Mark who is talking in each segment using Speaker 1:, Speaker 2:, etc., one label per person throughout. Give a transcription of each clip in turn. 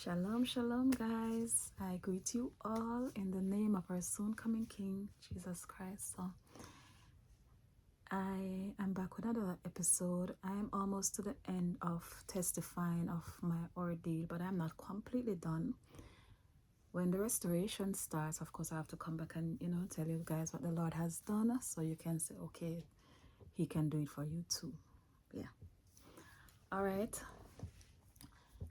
Speaker 1: Shalom, shalom, guys. I greet you all in the name of our soon coming King, Jesus Christ. So, I am back with another episode. I am almost to the end of testifying of my ordeal, but I'm not completely done. When the restoration starts, of course, I have to come back and, tell you guys what the Lord has done so you can say, okay, He can do it for you too. Yeah. All right.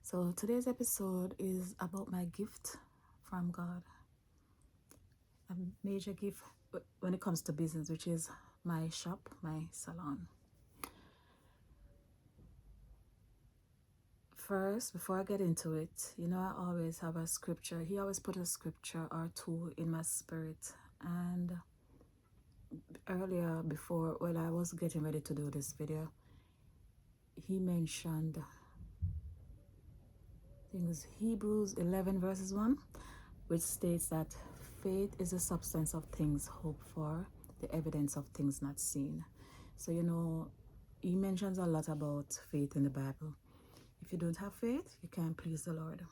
Speaker 1: So today's episode is about my gift from God. A major gift when it comes to business, which is my shop, my salon. First, before I get into it, I always have a scripture. He always put a scripture or two in my spirit. And earlier, when I was getting ready to do this video, he mentioned, I think it's Hebrews 11 verses 1, which states that faith is the substance of things hoped for, the evidence of things not seen. So, he mentions a lot about faith in the Bible. If you don't have faith, you can't please the Lord.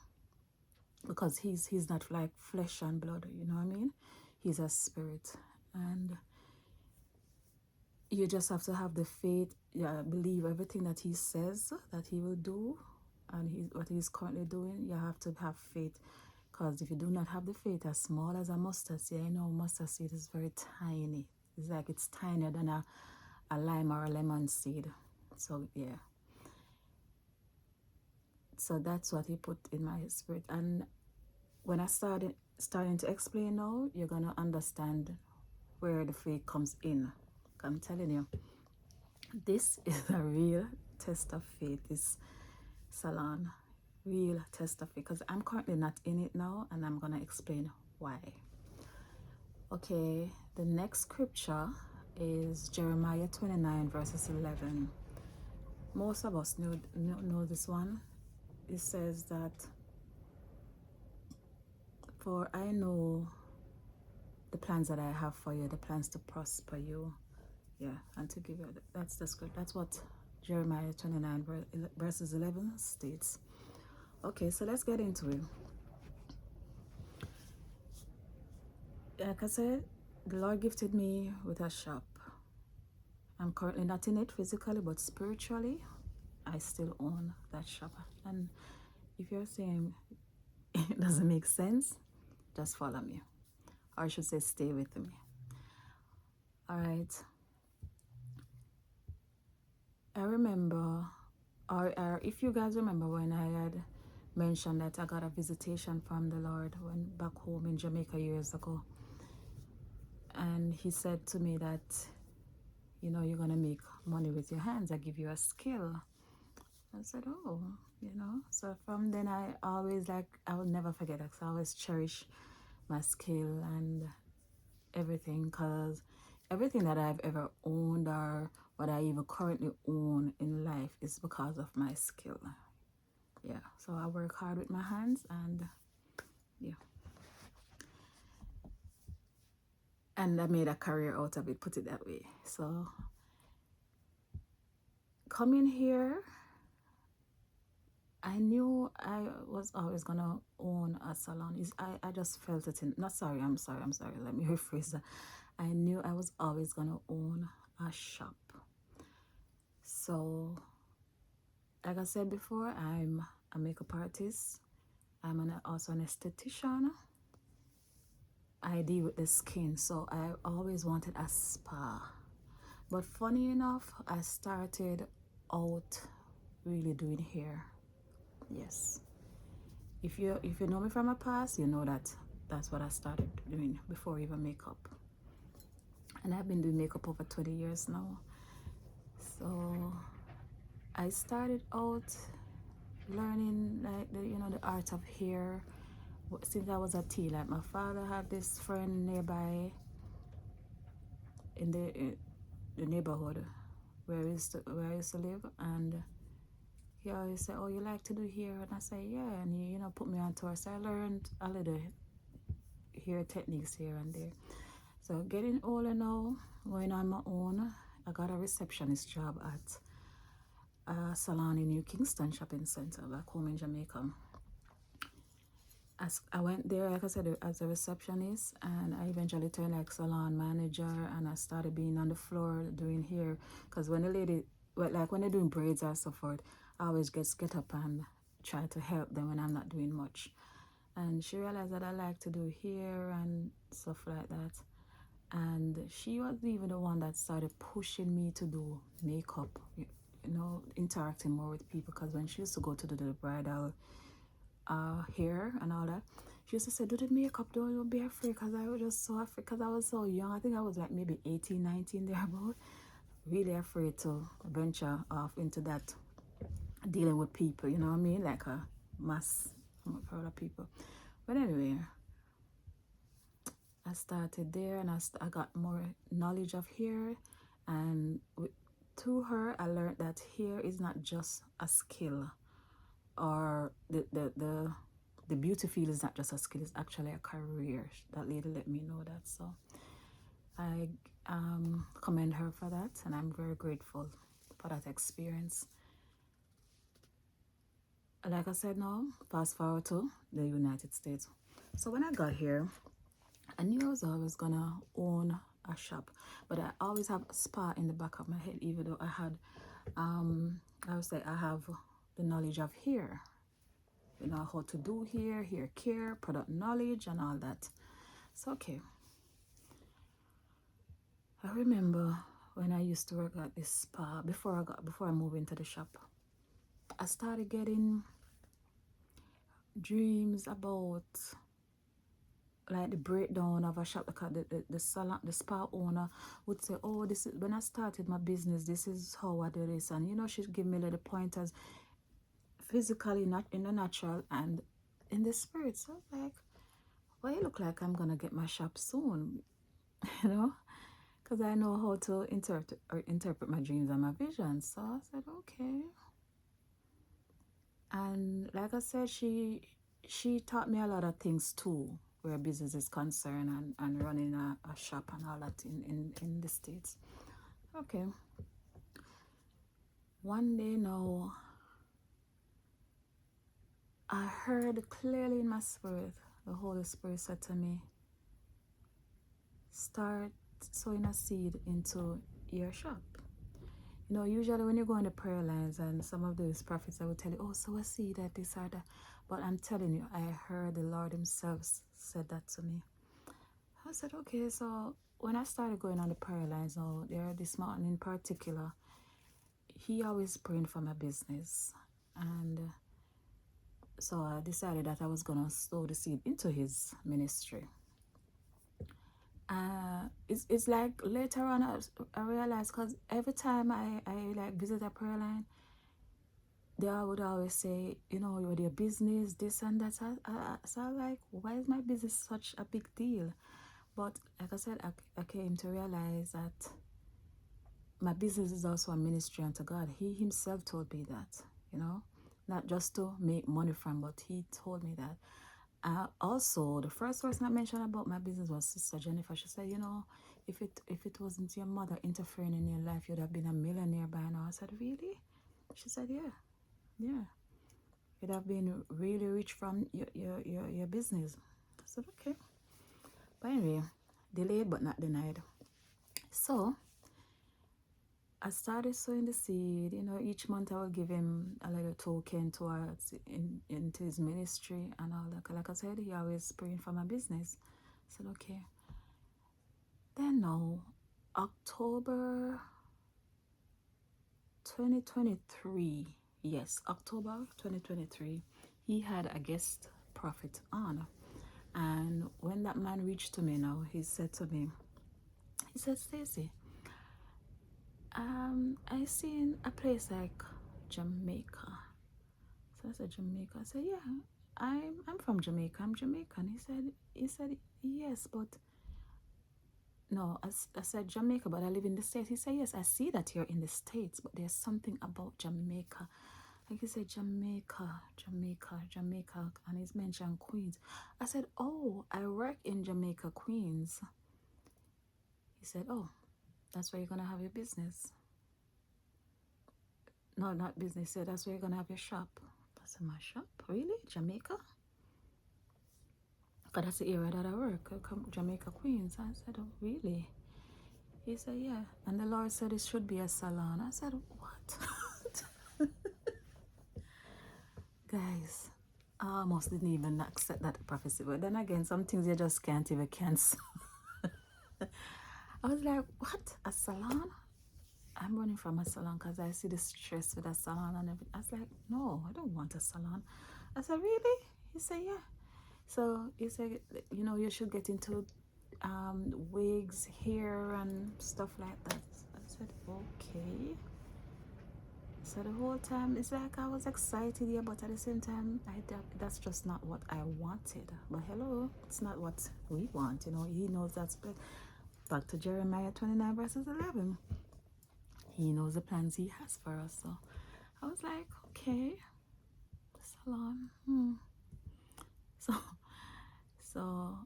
Speaker 1: Because he's not like flesh and blood, you know what I mean? He's a spirit. And you just have to have the faith, believe everything that he says that he will do and what he's currently doing. You have to have faith. Because if you do not have the faith as small as a mustard seed, mustard seed is very tiny. It's like it's tinier than a lime or a lemon seed. So, yeah. So that's what he put in my spirit. And when I starting to explain now, you're going to understand where the faith comes in. I'm telling you, this is a real test of faith, this salon. Real test of faith. Because I'm currently not in it now, and I'm going to explain why. Okay, the next scripture is Jeremiah 29 verses 11. Most of us know this one. It says that, for I know the plans that I have for you, the plans to prosper you. Yeah, and to give you, that's the script. That's what Jeremiah 29 verses 11 states. Okay, so let's get into it. Like I said, the Lord gifted me with a shop. I'm currently not in it physically, but spiritually, I still own that shop. And if you're saying it doesn't make sense, just follow me. Or I should say, stay with me. All right. I remember, or if you guys remember when I had mentioned that I got a visitation from the Lord when back home in Jamaica years ago. And he said to me that, you're going to make money with your hands. I give you a skill. I said, oh, So from then I always I will never forget it. I always cherish my skill and everything, because everything that I've ever owned or what I even currently own in life is because of my skill. Yeah, so I work hard with my hands, and yeah. And I made a career out of it, put it that way. So coming here, I knew I was always gonna own a salon. I just felt it in, not sorry, I'm sorry, let me rephrase that. I knew I was always gonna own a shop. So, like I said before, I'm a makeup artist. I'm also an esthetician. I deal with the skin, so I always wanted a spa. But funny enough, I started out really doing hair. Yes. If you know me from my past, you know that that's what I started doing before even makeup. And I've been doing makeup over 20 years now. So I started out learning the art of hair since I was a teen. Like my father had this friend nearby in the neighborhood where I used to live, and he always said, "Oh, you like to do hair?" And I say, "Yeah." And he, put me on tour. So I learned a little hair techniques here and there. So getting older now, going on my own, I got a receptionist job at a salon in New Kingston Shopping Center back home in Jamaica. I went there, like I said, as a receptionist, and I eventually turned like salon manager, and I started being on the floor doing hair. Because when the lady, well, like when they're doing braids or so forth, I always just get up and try to help them when I'm not doing much. And she realized that I like to do hair and stuff like that. And she was even the one that started pushing me to do makeup, interacting more with people. Because when she used to go to the bridal hair and all that, she used to say, do the makeup, don't be afraid, because I was just so afraid, because I was so young. I think I was like maybe 18, 19 there about, really afraid to venture off into that, dealing with people, you know what I mean, like a mass crowd of people. But anyway, I started there, and I got more knowledge of hair, and through her I learned that hair is not just a skill, or the beauty field is not just a skill, it's actually a career. That lady let me know that, so I commend her for that, and I'm very grateful for that experience. Like I said, now fast forward to the United States. So when I got here, I knew I was always gonna own a shop, but I always have a spa in the back of my head, even though I had I would say I have the knowledge of hair, how to do hair care, product knowledge, and all that. So okay, I remember when I used to work at this spa before I moved into the shop. I started getting dreams about like the breakdown of a shop, because the salon, the spa owner would say, oh, this is when I started my business, this is how I do this, and she'd give me little pointers, physically, not in the natural and in the spirit. So I was like, well, it look like I'm gonna get my shop soon, you know, because I know how to interpret my dreams and my visions. So I said, okay. And like I said, she taught me a lot of things too, where business is concerned, and running a shop and all that in the States. Okay. One day now, I heard clearly in my spirit, the Holy Spirit said to me, start sowing a seed into your shop. Usually when you go on the prayer lines and some of those prophets, I would tell you, oh, sow a seed at this or that. But I'm telling you, I heard the Lord himself said that to me. I said, okay. So when I started going on the prayer lines now, this mountain in particular, he always praying for my business. And so I decided that I was going to sow the seed into his ministry. It's like later on I realized, because every time I like visit a prayer line, they would always say, your business, this and that. So I was like, why is my business such a big deal? But like I said, I came to realize that my business is also a ministry unto God. He himself told me that, not just to make money from, but he told me that. Also, the first person I mentioned about my business was Sister Jennifer. She said, if it wasn't your mother interfering in your life, you'd have been a millionaire by now. I said, really? She said, yeah. You'd have been really rich from your business. I said, okay. But anyway, delayed but not denied. So I started sowing the seed. Each month I would give him a little token towards into his ministry and all that. Like I said, he always praying for my business. I said, okay. Then now, October 2023, yes, October 2023, he had a guest prophet on. And when that man reached to me now, he said to me, he said, Stacy, I seen a place like Jamaica. So I said, Jamaica. I said, yeah, I'm from Jamaica. I'm Jamaican. He said, yes, but no, I said Jamaica, but I live in the States. He said, yes, I see that you're in the States, but there's something about Jamaica. Like he said, Jamaica, and he's mentioned Queens. I said, oh, I work in Jamaica, Queens. He said, oh, that's where you're gonna have your business. No, not business. He said, that's where you're gonna have your shop. I said, my shop? Really? Jamaica? Because that's the area that I work, Jamaica, Queens. I said, oh, really? He said, yeah. And the Lord said it should be a salon. I said, what? Guys, I almost didn't even accept that prophecy. But then again, some things you just can't even cancel. I was like, what? A salon? I'm running from a salon because I see the stress with a salon and everything. I was like, no, I don't want a salon. I said, really? He said, yeah. So he said, you know, you should get into wigs, hair, and stuff like that. I said, okay. So the whole time, it's like I was excited, yeah, but at the same time, that's just not what I wanted. But hello, it's not what we want, you know. He knows that's back to Jeremiah 29 verses 11. He knows the plans he has for us. So I was like, okay, Salon. So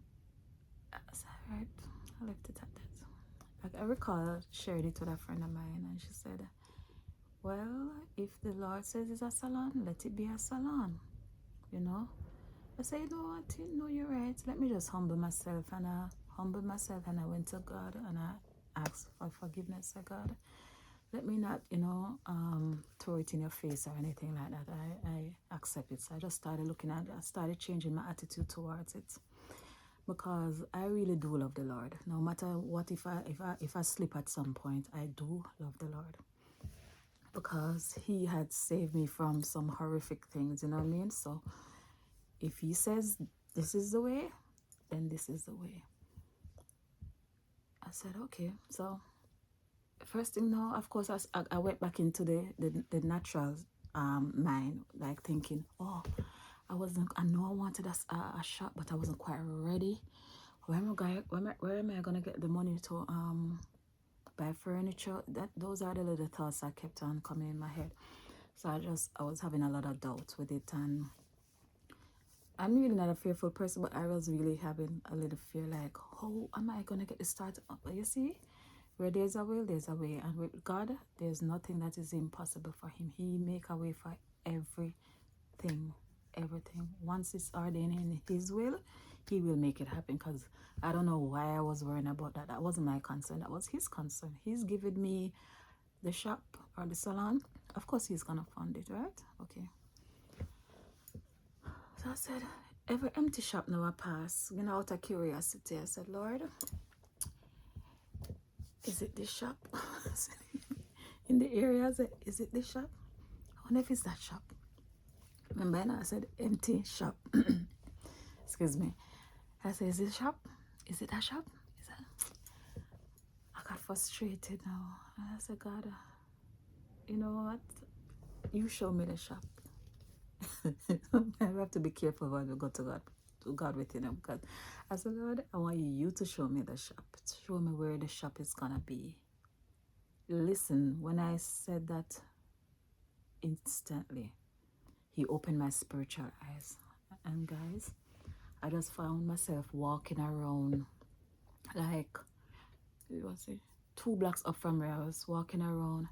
Speaker 1: I said, right, I left it at that. Like, I recall shared it with a friend of mine, and she said, well, if the Lord says it's a salon, let it be a salon, you know. I said, you know what, no, you're right. Let me just humble myself. And I humbled myself, and I went to God, and I asked for forgiveness to God. Let me not, you know, throw it in your face or anything like that. I accept it. So I just started looking at it. I started changing my attitude towards it, because I really do love the Lord. No matter what, if I slip at some point, I do love the Lord, because He had saved me from some horrific things. You know what I mean? So if He says this is the way, then this is the way. I said, okay. So first thing now, of course, I went back into the natural mind, like thinking, oh, I know I wanted a shop, but I wasn't quite ready. Where am I gonna get the money to buy furniture? Those are the little thoughts that kept on coming in my head. So I was having a lot of doubt with it, and I'm really not a fearful person, but I was really having a little fear, like, how am I gonna get this started up? But you see, where there's a will, there's a way. And with God, there's nothing that is impossible for Him. He make a way for everything. Once it's ordained in His will, He will make it happen. Because I don't know why I was worrying about that. That wasn't my concern. That was His concern. He's given me the shop or the salon. Of course, He's going to fund it, right? Okay. So I said, every empty shop now I pass, out of curiosity, I said, Lord, is it this shop? In the area, I said, is it this shop? I wonder if it's that shop. Remember, I said empty shop. Excuse me. I said, is it shop? Is it that shop? He said, I got frustrated now. And I said, God, you know what? You show me the shop. I have to be careful when we go to God with, because I said, Lord, I want you to show me the shop. Show me where the shop is gonna be. Listen, when I said that, instantly He opened my spiritual eyes. And guys, I just found myself walking around, like, it was 2 blocks up from where I was walking around.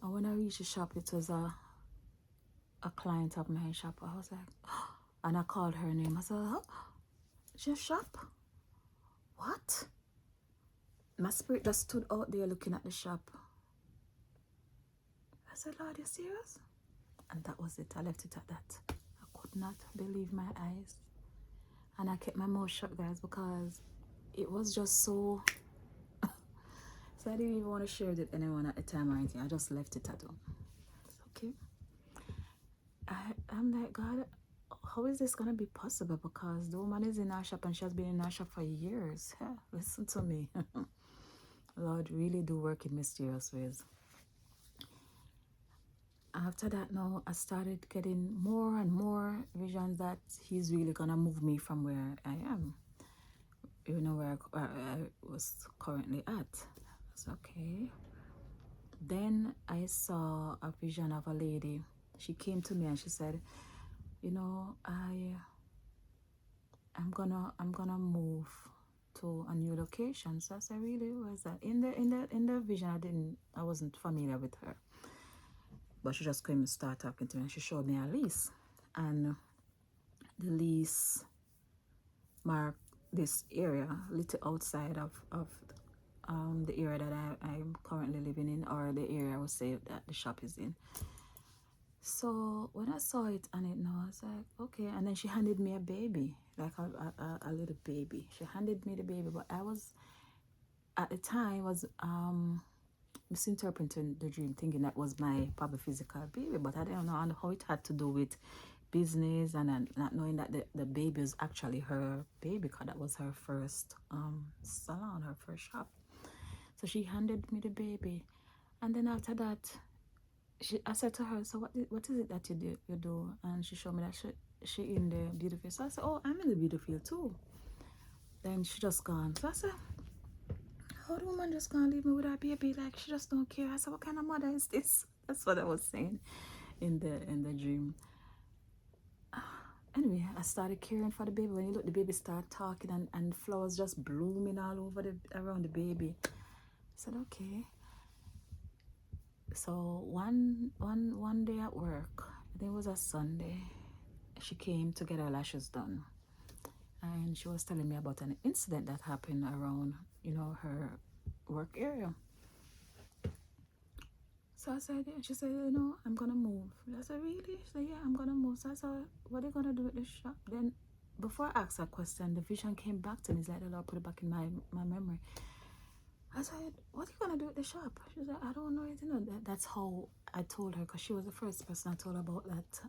Speaker 1: And when I reached the shop, it was a client of mine shop. I was like, oh, and I called her name. I said, oh, it's your shop? What? My spirit just stood out there looking at the shop. I said, Lord, you serious? And that was it. I left it at that. I could not believe my eyes. And I kept my mouth shut, guys, because it was just so... So I didn't even want to share it with anyone at the time or anything. I just left it at home. Okay. I'm like, God, how is this going to be possible? Because the woman is in our shop and she has been in our shop for years. Yeah, listen to me. Lord really do work in mysterious ways. After that, now I started getting more and more visions that He's really going to move me from where I am. Where I was currently at. It's okay. Then I saw a vision of a lady. She came to me and she said, I'm gonna move to a new location. So I said, really? Where's that? In the vision, I wasn't familiar with her. But she just came and started talking to me, and she showed me a lease. And the lease mark this area, little outside of the area that I'm currently living in, or the area I would say that the shop is in. So when I saw it on it now, I was like, okay. And then she handed me a baby, like a little baby. She handed me the baby, but I was, at the time, was misinterpreting the dream, thinking that was my probably physical baby, but I don't know how it had to do with business, and not knowing that the baby was actually her baby, because that was her first salon, her first shop. So she handed me the baby, and then after that, I said to her, so what is it that you do? And she showed me that she in the beauty field. So I said, oh, I'm in the beauty field too. Then she just gone. So I said, how the woman just gonna leave me with her baby? Like, she just don't care. I said, what kind of mother is this? That's what I was saying in the dream. Anyway, I started caring for the baby. When you look, the baby start talking, and flowers just blooming all over around the baby. I said, okay. So one day at work, I think it was a Sunday, she came to get her lashes done, and she was telling me about an incident that happened around, her work area. So I said, she said, I'm gonna move. I said, really? She said, yeah, I'm gonna move. So I said, what are you gonna do with this shop? Then before I asked that question, the vision came back to me. It's like the Lord put it back in my memory. I said, what are you gonna do with the shop? She said, I don't know it. That's how I told her, because she was the first person I told about that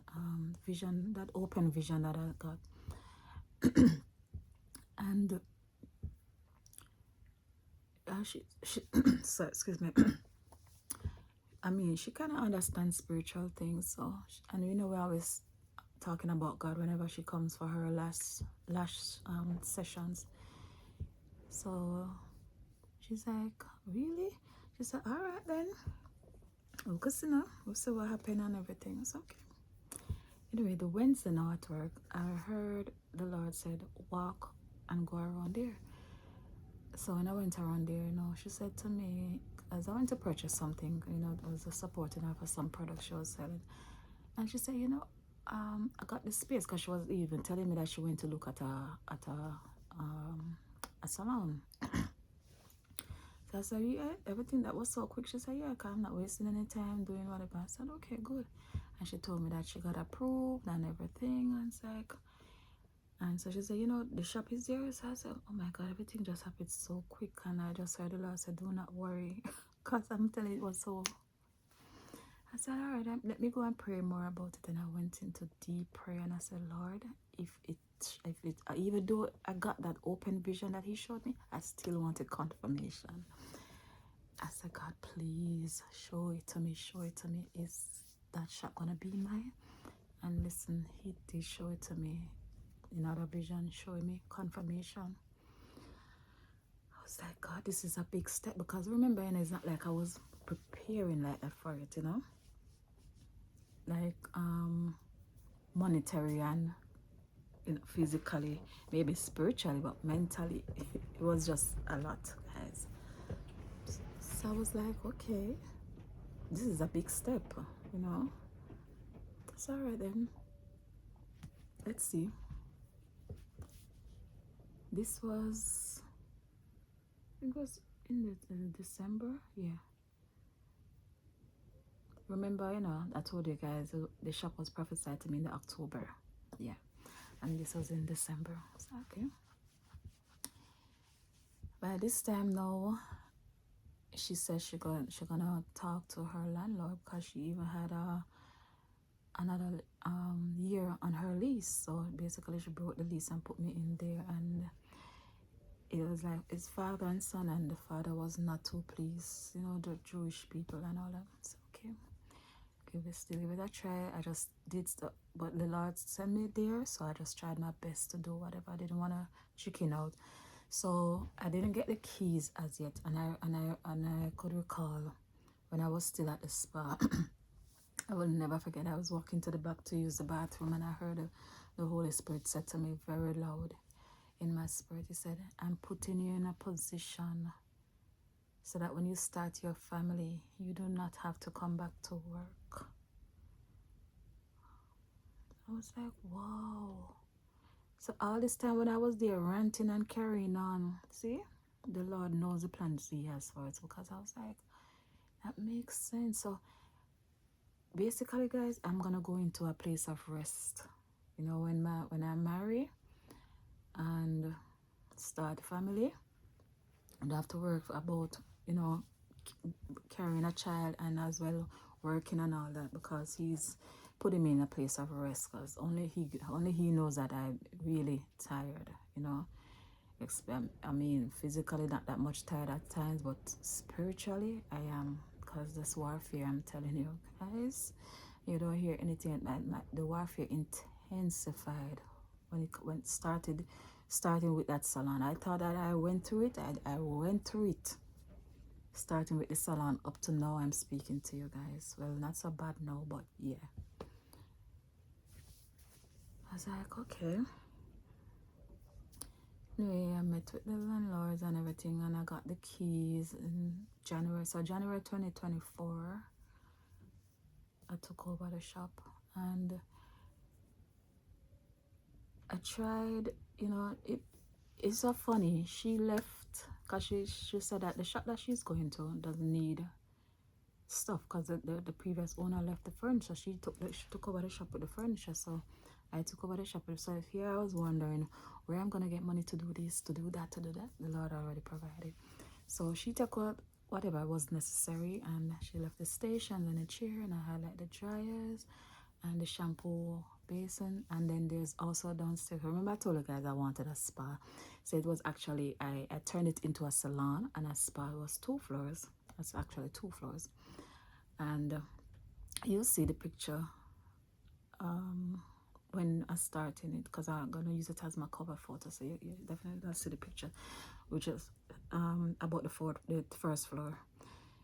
Speaker 1: vision, that open vision that I got. And she so excuse me. I mean, she kind of understands spiritual things, so, and we're always talking about God whenever she comes for her lash sessions. So she's like, really? She said, all right then. Because we'll see what happened and everything. It's okay. Anyway, the Wednesday now at work, I heard the Lord said, walk and go around there. So when I went around there, she said to me, as I went to purchase something, I was supporting her for some products she was selling. And she said, I got this space, because she was even telling me that she went to look at a salon. So I said, yeah, everything that was so quick. She said, yeah, because I'm not wasting any time doing whatever. I said, okay, good. And she told me that she got approved and everything. And so she said, the shop is there. So I said, oh my God, everything just happened so quick. And I just heard the Lord say, do not worry. Because I'm telling you, it was so. I said, all right, let me go and pray more about it. And I went into deep prayer, and I said, Lord, if even though I got that open vision that He showed me, I still wanted confirmation. I said, God, please show it to me. Is that shop gonna be mine? And listen, He did show it to me. Another vision showing me confirmation. I was like, God, this is a big step, because remember, it's not like I was preparing like that for it, like monetary and physically, maybe spiritually, but mentally it was just a lot, guys. So I was like, okay, this is a big step, That's all right then. Let's see. This was, it was in December, yeah. Remember, I told you guys the shop was prophesied to me in October, yeah, and this was in December. So, okay. By this time now, she said she gonna talk to her landlord, because she even had another year on her lease. So basically, she broke the lease and put me in there, and it was like it's father and son, and the father was not too pleased, the Jewish people and all that. So, okay, we still give it a try. I just did stuff, but the Lord sent me there, so I just tried my best to do whatever. I didn't want to chicken out, so I didn't get the keys as yet. And I could recall when I was still at the spa. I will never forget. I was walking to the back to use the bathroom, and I heard the Holy Spirit said to me very loud in my spirit. He said, "I'm putting you in a position so that when you start your family, you do not have to come back to work." I was like, wow. So all this time when I was there ranting and carrying on, see, the Lord knows the plans He has for us, because I was like, that makes sense. So basically, guys, I'm gonna go into a place of rest. You know, when I marry and start family, and I have to work about, you know, carrying a child and as well working and all that, because He's putting me in a place of rest, because only he knows that I'm really tired, you know. I mean, physically not that much tired at times, but spiritually I am, because this warfare, I'm telling you guys, you don't hear anything. The warfare intensified when it starting with that salon. I thought that I went through it. I went through it, starting with the salon up to now. I'm speaking to you guys. Well, not so bad now, but yeah. I was like, okay. Anyway, I met with the landlords and everything, and I got the keys in January. So January 2024, I took over the shop, and I tried, you know, it's so funny. She left because she said that the shop that she's going to doesn't need stuff, because the previous owner left the furniture. She took over the shop with the furniture, so I took over the shop. So if here I was wondering where I'm gonna get money to do this, to do that, to do that, the Lord already provided. So she took out whatever was necessary, and she left the station and the chair, and I had like the dryers and the shampoo basin, and then there's also downstairs. Remember I told you guys I wanted a spa, so it was actually I turned it into a salon and a spa. It was 2 floors. That's actually 2 floors, and you'll see the picture when I start in it, because I'm gonna use it as my cover photo. So you definitely gonna see the picture, which is about the first floor.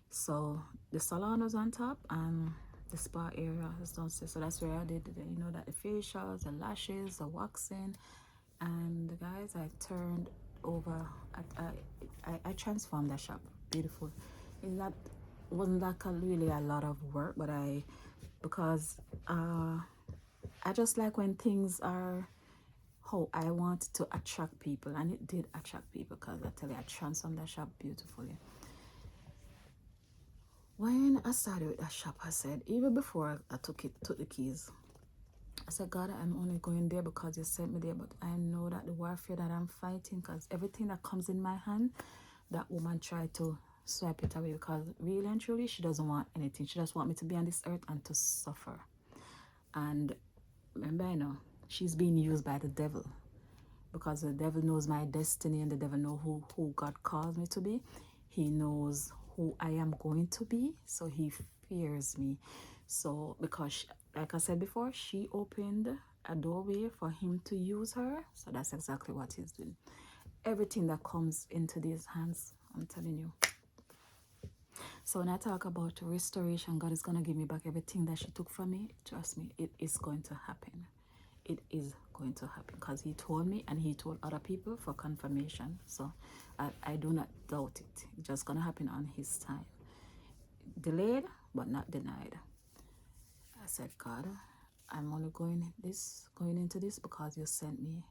Speaker 1: So the salon was on top, and the spa area is downstairs. So that's where I did you know, that the facials, the lashes, the waxing, and guys, I turned over. I transformed that shop. Beautiful. It's not wasn't that really a lot of work, but because I just like when things are how I want to attract people, and it did attract people, because I tell you, I transformed that shop beautifully. When I started with that shop, I said, even before I took the keys, I said, God, I'm only going there because you sent me there, but I know that the warfare that I'm fighting, because everything that comes in my hand, that woman tried to swipe it away, because really and truly, she doesn't want anything. She just want me to be on this earth and to suffer. And remember, I know, she's being used by the devil, because the devil knows my destiny, and the devil knows who God calls me to be. He knows who I am going to be, so he fears me. So because like I said before, she opened a doorway for him to use her, so that's exactly what he's doing. Everything that comes into these hands, I'm telling you. So when I talk about restoration, God is going to give me back everything that she took from me. Trust me, it is going to happen. It is going to happen, because he told me, and he told other people for confirmation. So I do not doubt it. It's just going to happen on his time. Delayed, but not denied. I said, God, I'm only going into this because you sent me.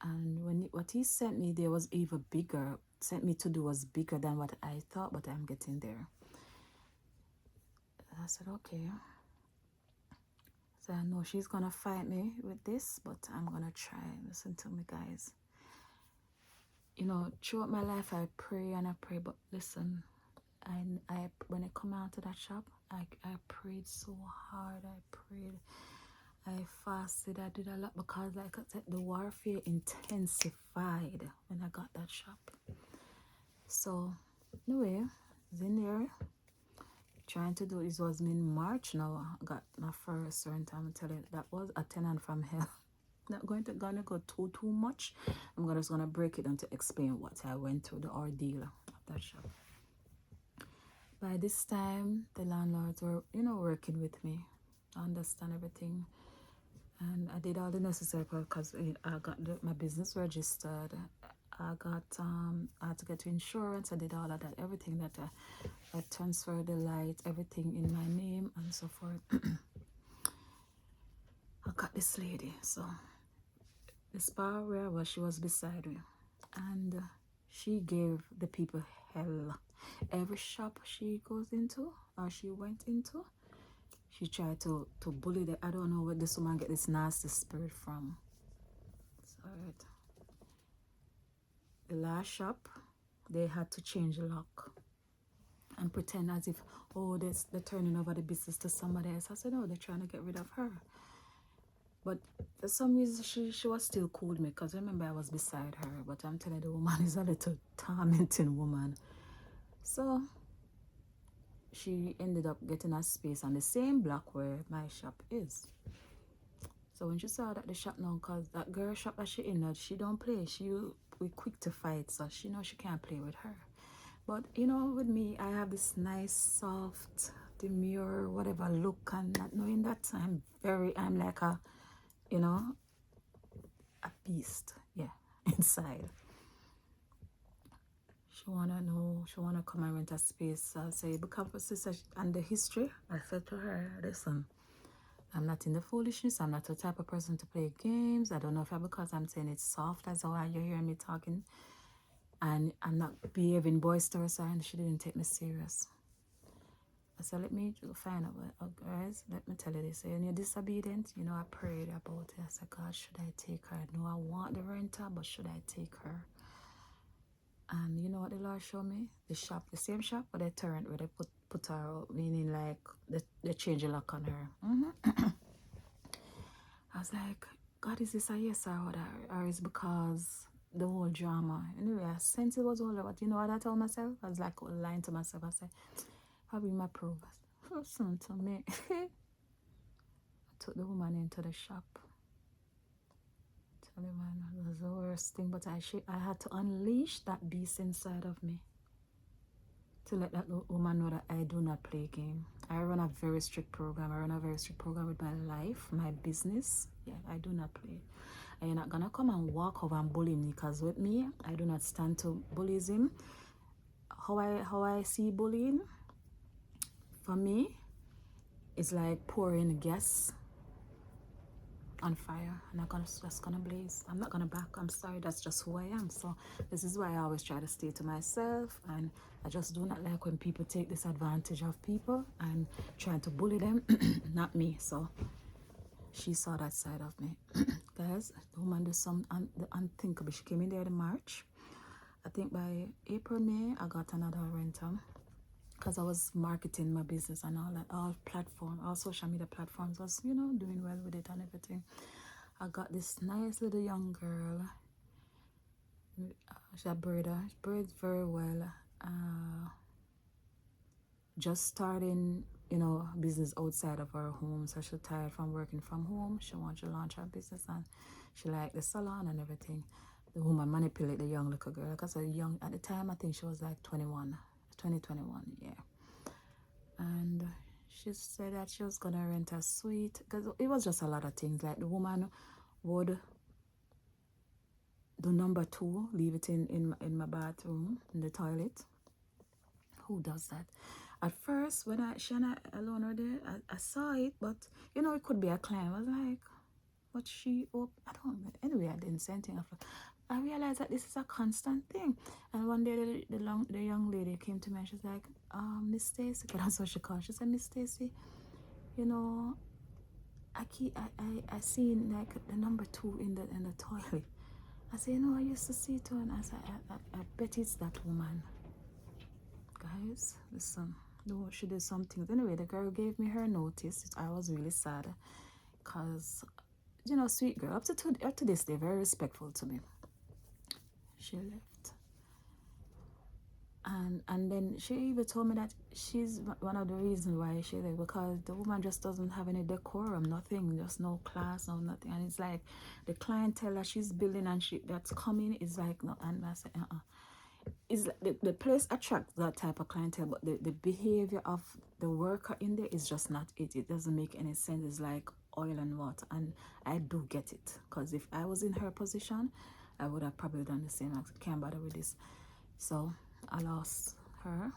Speaker 1: And what he sent me there was even bigger. Sent me to do was bigger than what I thought, but I'm getting there. I said, okay. So I know she's gonna fight me with this, but I'm gonna try. Listen to me, guys. You know, throughout my life I pray and I pray, but listen, I when I come out to that shop, I prayed so hard. I fasted, I did a lot, because like I said, the warfare intensified when I got that shop. So anyway, I was in there trying to do it. Was in March now. I got my first certain time. I tell you, that was a tenant from hell. Not gonna go too much. I'm just gonna break it down to explain what I went through, the ordeal of that shop. By this time, the landlords were, you know, working with me. I understand everything, and I did all the necessary, because I got my business registered. I had to get insurance. I did all of that, everything that I transferred the lights, everything in my name and so forth. I got this lady, so The spot where I was, she was beside me, and she gave the people hell. Every shop she goes into or she went into, she tried to bully the. I don't know where this woman get this nasty spirit from. Sorry. The last shop, they had to change the lock and pretend as if, oh, they're turning over the business to somebody else. I said, no, they're trying to get rid of her. But for some reason, she was still cool with me, because remember I was beside her. But I'm telling you, the woman is a little tormenting woman. So she ended up getting a space on the same block where my shop is. So when she saw that the shop now, because that girl shop that she in, she don't play. We quick to fight, so she know she can't play with her. But you know, with me, I have this nice, soft, demure, whatever look, and not knowing that I'm like a, you know, a beast, yeah, inside. She wanna come and rent a space. I say, because sister, and the history, I said to her, listen, I'm not in the foolishness. I'm not the type of person to play games. I don't know if because I'm saying it's soft as how you hear me talking, and I'm not behaving boisterous, and she didn't take me serious. I said, let me find out. Guys, let me tell you this. When you're disobedient, you know, I prayed about it. I said, God, should I take her? No, I want the renter, but should I take her? And you know what the Lord showed me? The shop, the same shop, but they turned where they put her out, meaning like they change the lock on her. I was like, God, is this a yes or what? Or is because the whole drama? Anyway, I sense it was all about, you know what I told myself? I was like lying to myself. I said, I'll be my proof. Listen to me. I took the woman into the shop. Tell you, man, it was the worst thing, but I had to unleash that beast inside of me to let that woman know that I do not play game. I run a very strict program. I run a very strict program with my life, my business. Yeah, I do not play. And you're not gonna come and walk over and bully me, because with me, I do not stand to bullyism. How I see bullying, for me, it's like pouring gas on fire, and that's gonna blaze. I'm not gonna back. I'm sorry, that's just who I am. So this is why I always try to stay to myself, and I just do not like when people take this advantage of people and trying to bully them. Not me. So she saw that side of me. Guys, the woman did the unthinkable. She came in there in March. I think by April, May, I got another renter, because I was marketing my business and all that, all social media platforms, was, you know, doing well with it and everything. I got this nice little young girl. She braids very well. Just starting, you know, business outside of her home. So she's tired from working from home. She wants to launch her business, and she liked the salon and everything. The woman manipulated the young little girl. Because at the time, I think she was like 21, yeah. And she said that she was gonna rent a suite, because it was just a lot of things. Like the woman would do number 2, leave it in my bathroom, in the toilet. Who does that? At first, when she and I alone were there, I saw it, but you know, it could be a client. I was like, but I don't know. Anyway, I didn't say anything. I realized that this is a constant thing. And one day, the young lady came to me and she's like, Miss Stacy, that's what she called. She said, Miss Stacy, you know, I seen like the number 2 in the toilet. I said, you know, I used to see it too, and I said, I bet it's that woman. Guys, listen, no, she did some things. Anyway, the girl gave me her notice. I was really sad, because, you know, sweet girl, up to this day, very respectful to me. She left. And then she even told me that she's one of the reasons why she left, because the woman just doesn't have any decorum, nothing, just no class, no nothing. And it's like the clientele that she's building and that's coming is like, no. And I said, is the place attracts that type of clientele, but the behavior of the worker in there is just not it. It doesn't make any sense. It's like oil and water. And I do get it, because if I was in her position, I would have probably done the same. I can't bother with this. So I lost her,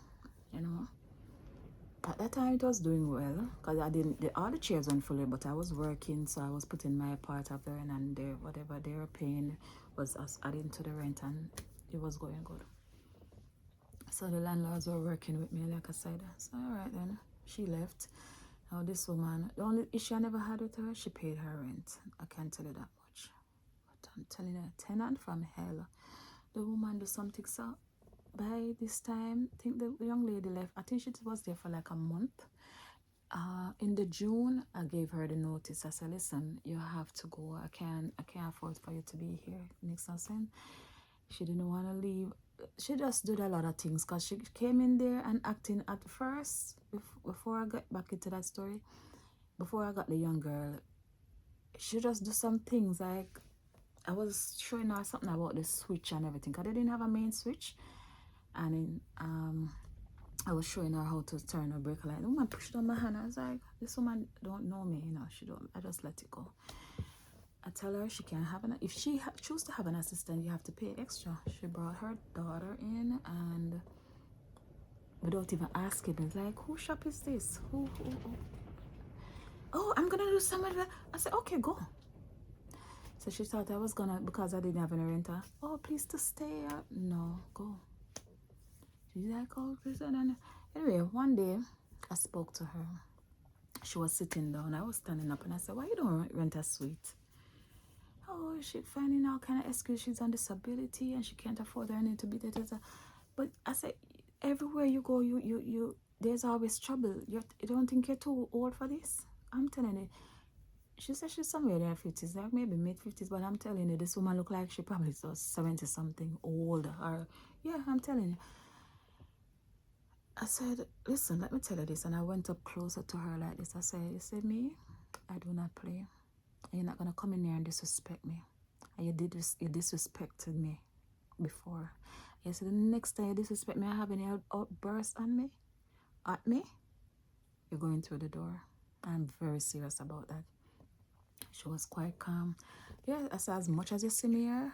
Speaker 1: you know. At that time, it was doing well because I didn't. All the chairs weren't fully, but I was working, so I was putting my part of the rent, and whatever they were paying was us adding to the rent, and it was going good. So the landlords were working with me, like I said. So all right then, she left. Now this woman, the only issue I never had with her, she paid her rent. I can't tell you that much. But I'm telling you, tenant from hell. The woman do something so. By this time, I think the young lady left. I think she was there for like a month. In the June, I gave her the notice. I said, "Listen, you have to go. I can't afford for you to be here." Makes no sense. She didn't want to leave. She just did a lot of things because she came in there and acting at first. Before I get back into that story, before I got the young girl, she just do some things like I was showing her something about the switch and everything. Cause they didn't have a main switch, and I was showing her how to turn her brake light. The woman pushed on my hand. I was like, this woman don't know me, She don't. I just let it go. I tell her she can't have if she choose to have an assistant, you have to pay extra. She brought her daughter in, and without even asking, it's like, whose shop is this? Who? Oh, I'm gonna do some of that. I said, okay, go. So she thought I was gonna, because I didn't have any renter. Oh, please to stay. No, go. She's like, oh, please. And anyway, one day I spoke to her. She was sitting down. I was standing up, and I said, why you don't rent a suite? Oh, she finding all kind of excuse. She's on disability and she can't afford anything to be there. But I said, everywhere you go, you there's always trouble. You don't think you're too old for this? I'm telling you. She said she's somewhere in her 50s, like maybe mid-50s, but I'm telling you, this woman look like she probably was 70-something, old. Or, yeah, I'm telling you. I said, listen, let me tell you this. And I went up closer to her like this. I said, you see me? I do not play. And you're not going to come in here and disrespect me. And you disrespected me before. You said the next time you disrespect me, I have any outburst on me, at me, you're going through the door. I'm very serious about that. She was quite calm. Yeah, I said, as much as you see me here,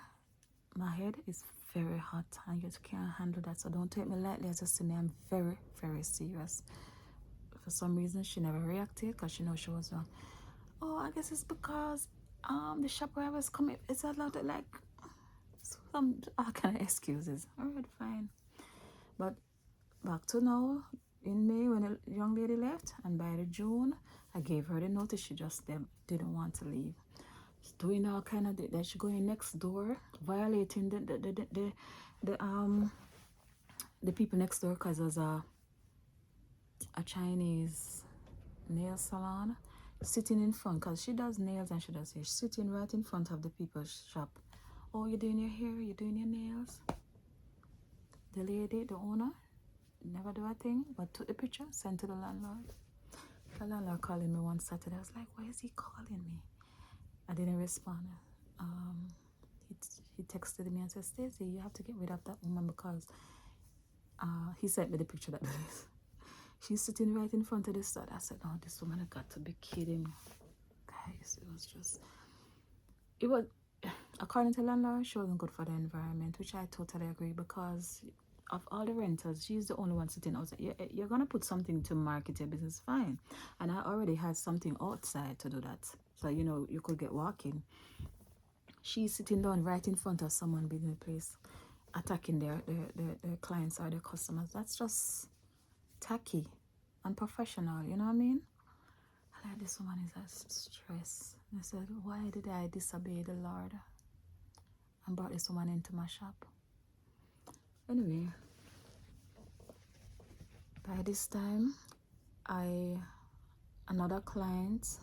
Speaker 1: my head is very hot and you can't handle that. So don't take me lightly as you see me. I'm very, very serious. For some reason, she never reacted because she knows she was wrong. Oh, I guess it's because the shop where I was coming, it's a lot of like some all kind of excuses. All right, fine. But back to now, in May when the young lady left, and by the June, I gave her the notice. She just didn't want to leave. She's doing all kind of that. She going next door, violating the people next door, because there's a Chinese nail salon sitting in front, because she does nails and she does hair. She's sitting right in front of the people's shop. Oh, you're doing your hair, you're doing your nails. The lady, the owner, never do a thing, but took the picture, sent to the landlord. The landlord calling me one Saturday. I was like, why is he calling me? I didn't respond. He texted me and said, Stacey, you have to get rid of that woman because he sent me the picture that she's sitting right in front of the store. I said, no, this woman has got to be kidding me. Guys, it was, according to the landlord, she wasn't good for the environment, which I totally agree, because of all the renters, she's the only one sitting outside. You're going to put something to market your business, fine. And I already had something outside to do that. So, you could get walking. She's sitting down right in front of someone being in the place, attacking their clients or their customers. That's just tacky, unprofessional, you know what I mean? I like, this woman is a stress. I said, why did I disobey the Lord and brought this woman into my shop? Anyway, by this time, another client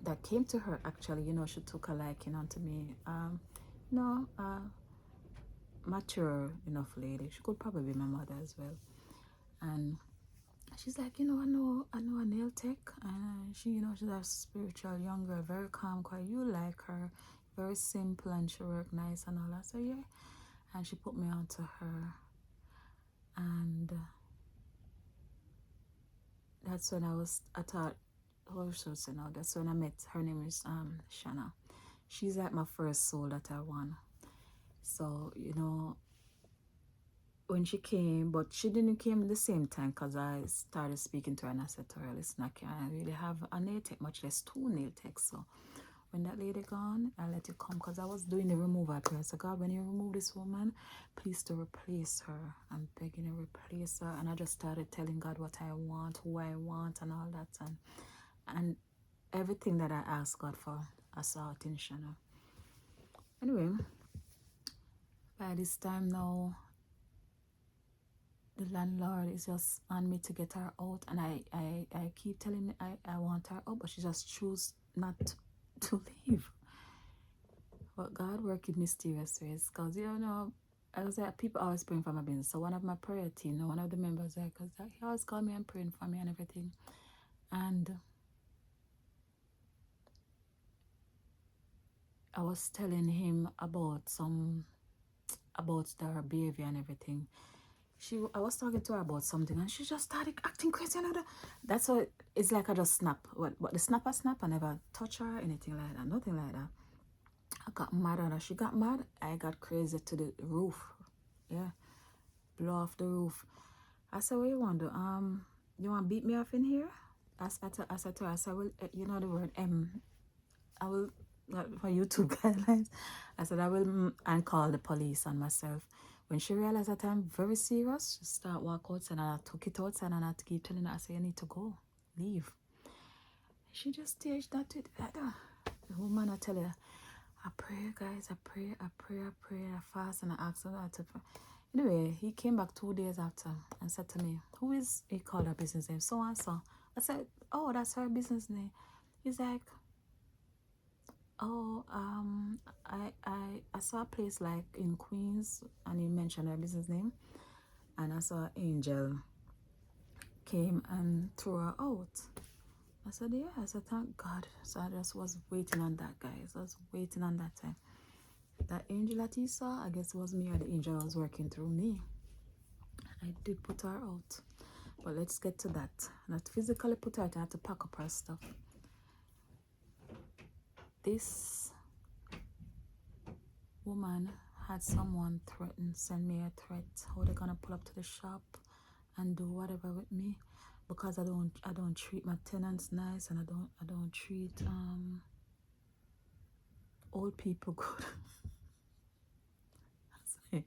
Speaker 1: that came to her, actually, she took a liking onto me. Mature enough lady. She could probably be my mother as well. And she's like, I know a nail tech, and she's a spiritual young girl, very calm, quiet. You like her, very simple, and she work nice and all that. So yeah, and she put me on to her, and that's when I thought, oh, so now that's when I met. Her name is Shanna. She's like my first soul that I won. So when she came, but she didn't came at the same time because I started speaking to her and I said to her, listen, I can't really have a nail tech, much less 2 nail techs. So when that lady gone, I let you come because I was doing the removal prayer. So God, when you remove this woman, please to replace her. I'm begging you, replace her. And I just started telling God what I want, who I want, and all that. And everything that I asked God for, I saw it in Shana. Anyway, by this time now, the landlord is just on me to get her out, and I keep telling me I want her out, but she just choose not to leave. But God worked in mysterious ways, because you know, I was like, people always praying for my business. So one of my prayer team, one of the members there, because he always called me and praying for me and everything. And I was telling him about their behavior and everything. I was talking to her about something and she just started acting crazy. That's how it's like I just snap. But the snap, I never touch her, anything like that, nothing like that. I got mad at her. She got mad. I got crazy to the roof. Yeah, blow off the roof. I said, what you want to do? You want to beat me off in here? I said to her, I said, well, you know the word I will, for YouTube guidelines, I said I will and call the police on myself. When she realized that I'm very serious, she start walk outside and I took it outside and I keep telling her, I say, you need to go, leave. She just staged that with the woman, I tell her, I pray, guys, I pray, I fast and I ask her to pray. Anyway, he came back 2 days after and said to me, who is, he called her business name, so and so. I said, oh, that's her business name. He's like, oh, I saw a place like in Queens, and he mentioned her business name, and I saw Angel came and threw her out. I said, yeah. I said, thank God. So I just was waiting on that, guys. I was waiting on that time. That angel that he saw, I guess it was me, or the angel was working through me. I did put her out, but let's get to that. Not physically put her out, I had to pack up her stuff. This woman had someone send me a threat, how they're gonna pull up to the shop and do whatever with me, because I don't treat my tenants nice, and I don't treat old people good. I say,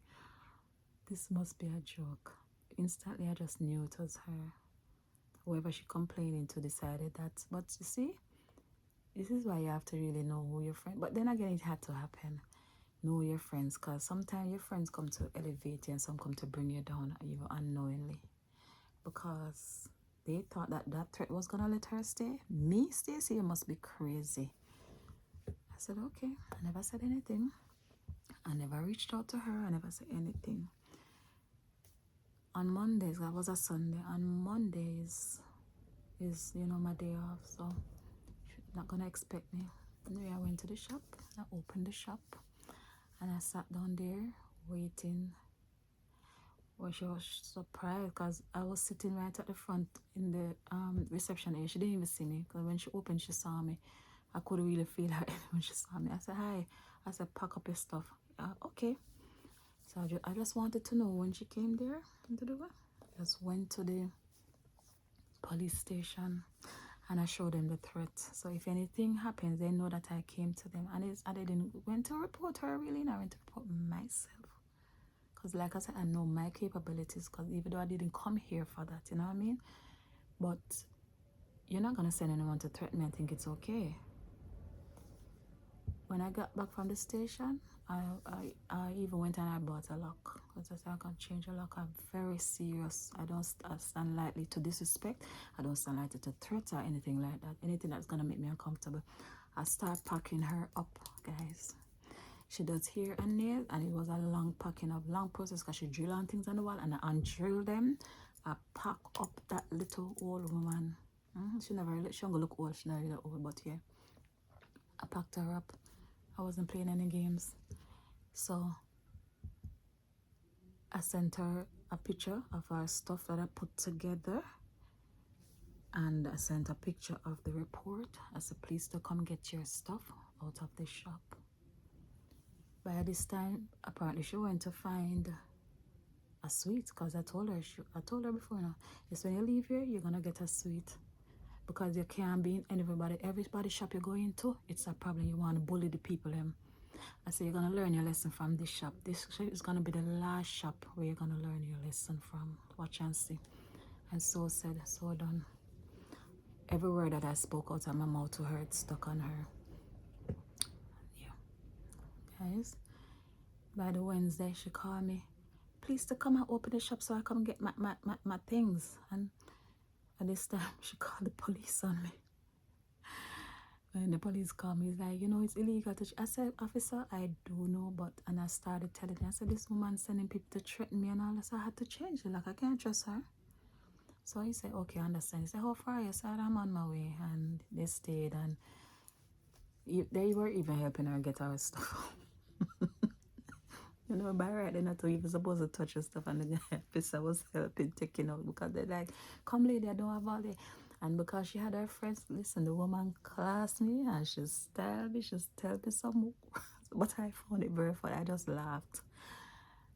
Speaker 1: this must be a joke. Instantly I just knew it was her. Whoever she complaining to decided that. But you see, this is why you have to really know who your friend. But then again, it had to happen. Know your friends, because sometimes your friends come to elevate you and some come to bring you down, even unknowingly, because they thought that threat was gonna let her stay. Me, Stacy, you must be crazy. I said, okay. I never said anything. I never reached out to her. I never said anything. On Mondays, that was a Sunday. On Mondays is, my day off, so she's not gonna expect me. Anyway, I went to the shop. I opened the shop. And I sat down there waiting. Well, she was surprised because I was sitting right at the front in the reception area. She didn't even see me, because when she opened, she saw me. I could really feel her when she saw me. I said, hi. I said, pack up your stuff. Okay. So I just wanted to know when she came there. I just went to the police station and I showed them the threat. So if anything happens, they know that I came to them. And I didn't went to report her, really. I went to report myself. Because like I said, I know my capabilities. Because even though I didn't come here for that, you know what I mean? But you're not going to send anyone to threaten me and think it's okay. When I got back from the station, I even went and I bought a lock. Because I said I can change a lock. I'm very serious. I don't stand lightly to disrespect. I don't stand lightly to threat or anything like that. Anything that's going to make me uncomfortable. I start packing her up, guys. She does hair and nails, and it was a long process, because she drill on things on the wall, and I undrill them. I pack up that little old woman. She don't look old, she not really old, but yeah. I packed her up. I wasn't playing any games. So I sent her a picture of our stuff that I put together. And I sent a picture of the report. I said, please to come get your stuff out of the shop. By this time, apparently she went to find a sweet, because I told her, I told her before now, is when you leave here, you're gonna get a sweet. Because you can't be in everybody shop you go into, it's a problem. You want to bully the people. I say you're gonna learn your lesson from this shop. This is gonna be the last shop where you're gonna learn your lesson from. Watch and see. And so said, so done. Every word that I spoke out of my mouth to her, it stuck on her. Yeah. Guys, by the Wednesday, she called me. Please to come and open the shop so I come get my things. And at this time, she called the police on me. When the police called me, he's like, you know, it's illegal to... I said, officer, I do know, but... And I started telling him, I said, this woman sending people to threaten me and all this. I had to change it. Like, I can't trust her. So he said, okay, I understand. He said, how far are you? I said, I'm on my way. And they stayed, and they were even helping her get our stuff. You know, by right, they're not even supposed to touch her stuff, and the officer was helping taking out, because they're like, come lady, I don't have all day. And because she had her friends, listen, the woman classed me and she styled me, she tell me some, but I found it very funny. I just laughed,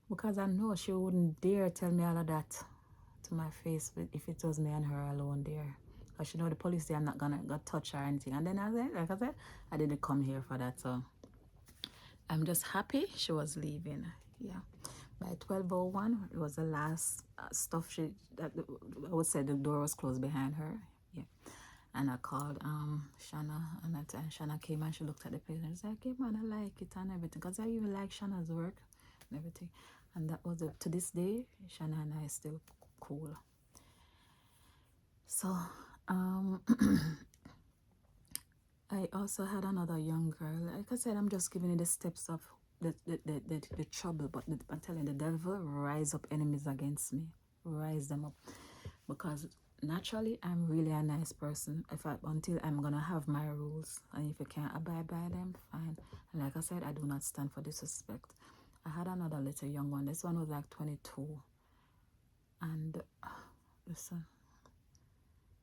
Speaker 1: because I know she wouldn't dare tell me all of that to my face if it was me and her alone there. Because she know the police, they are not gonna touch her or anything. And then I said, like I said, I didn't come here for that, so I'm just happy she was leaving. Yeah. By 12:01, it was the last stuff I would say the door was closed behind her. Yeah. And I called Shanna, and Shanna came and she looked at the place and she said, okay, man, I like it and everything. Because I even like Shanna's work and everything. And that was to this day, Shanna and I are still cool. So, I also had another young girl. Like I said, I'm just giving you the steps of the trouble, but I'm telling you, the devil rise up enemies against me. Rise them up. Because naturally, I'm really a nice person. Until I'm going to have my rules. And if you can't abide by them, fine. And like I said, I do not stand for disrespect. I had another little young one. This one was like 22. And listen,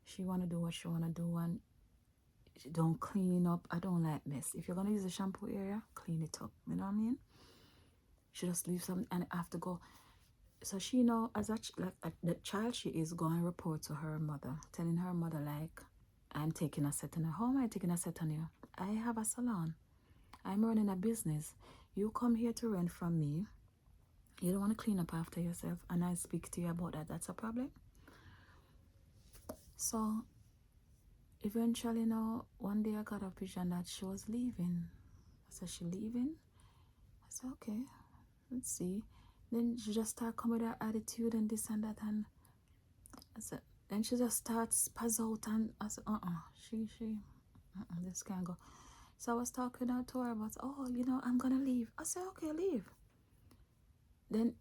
Speaker 1: she want to do what she want to do, and don't clean up. I don't like mess. If you're gonna use the shampoo area, clean it up. You know what I mean? She just leave something and I have to go. So she know, as the child she is, going to report to her mother, telling her mother like, I'm taking a set on her. How am I taking a set on you? I have a salon. I'm running a business. You come here to rent from me. You don't want to clean up after yourself, and I speak to you about that. That's a problem. So eventually now, one day I got a vision that she was leaving. I said, she leaving? I said, okay, let's see. Then she just start coming with her attitude and this and that, and I said, then she just starts spaz out, and I said, this can't go. So I was talking to her about, oh, you know, I'm gonna leave. I said, okay, leave. Then